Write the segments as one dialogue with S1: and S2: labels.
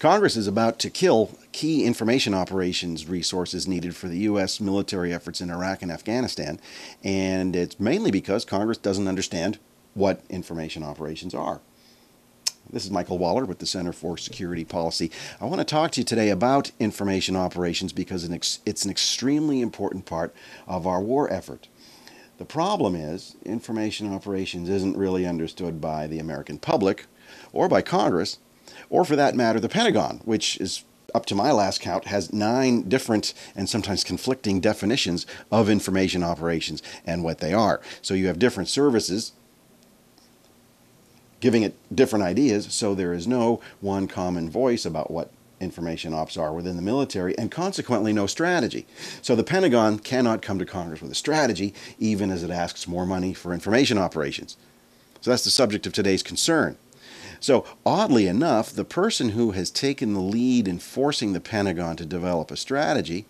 S1: Congress is about to kill key information operations resources needed for the U.S. military efforts in Iraq and Afghanistan, and it's mainly because Congress doesn't understand what information operations are. This is Michael Waller with the Center for Security Policy. I want to talk to you today about information operations because it's an extremely important part of our war effort. The problem is information operations isn't really understood by the American public or by Congress, or for that matter, the Pentagon, which is, up to my last count, has 9 different and sometimes conflicting definitions of information operations and what they are. So you have different services giving it different ideas, so there is no one common voice about what information ops are within the military, and consequently no strategy. So the Pentagon cannot come to Congress with a strategy, even as it asks more money for information operations. So that's the subject of today's concern. So oddly enough, the person who has taken the lead in forcing the Pentagon to develop a strategy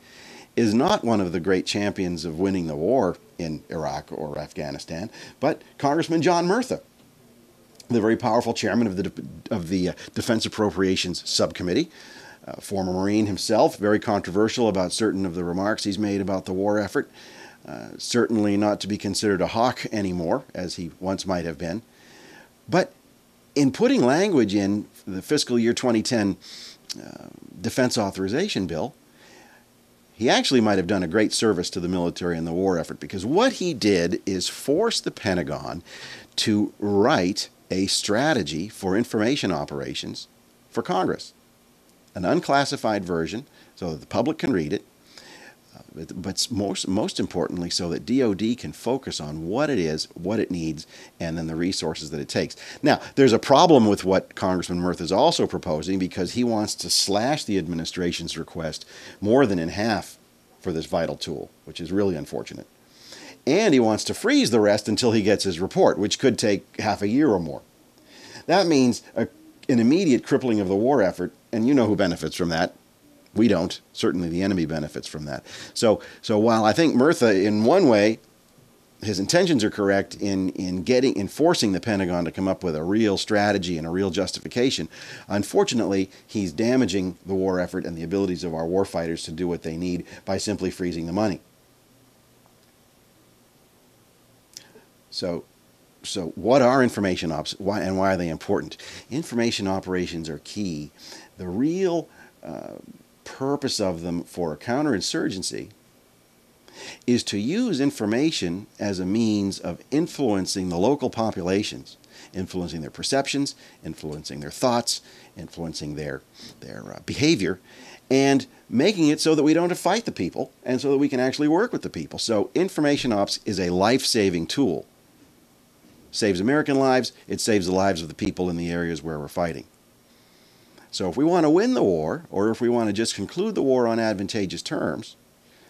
S1: is not one of the great champions of winning the war in Iraq or Afghanistan, but Congressman John Murtha, the very powerful chairman of the Defense Appropriations Subcommittee, former Marine himself, very controversial about certain of the remarks he's made about the war effort, certainly not to be considered a hawk anymore, as he once might have been. But in putting language in the fiscal year 2010 defense authorization bill, he actually might have done a great service to the military in the war effort, because what he did is force the Pentagon to write a strategy for information operations for Congress, an unclassified version so that the public can read it, but most importantly so that DoD can focus on what it is, what it needs, and then the resources that it takes. Now, there's a problem with what Congressman Murtha is also proposing, because he wants to slash the administration's request more than in half for this vital tool, which is really unfortunate. And he wants to freeze the rest until he gets his report, which could take half a year or more. That means an immediate crippling of the war effort, and you know who benefits from that. We don't. Certainly the enemy benefits from that. So while I think Murtha, in one way, his intentions are correct in forcing the Pentagon to come up with a real strategy and a real justification, unfortunately, he's damaging the war effort and the abilities of our warfighters to do what they need by simply freezing the money. So what are information ops, why are they important? Information operations are key. The real purpose of them for a counterinsurgency is to use information as a means of influencing the local populations, influencing their perceptions, influencing their thoughts, influencing their behavior, and making it so that we don't have to fight the people and so that we can actually work with the people. So information ops is a life-saving tool. Saves American lives, it saves the lives of the people in the areas where we're fighting. So if we want to win the war, or if we want to just conclude the war on advantageous terms,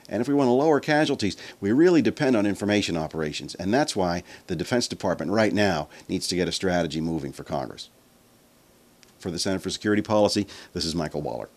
S1: and if we want to lower casualties, we really depend on information operations. And that's why the Defense Department right now needs to get a strategy moving for Congress. For the Center for Security Policy, this is Michael Waller.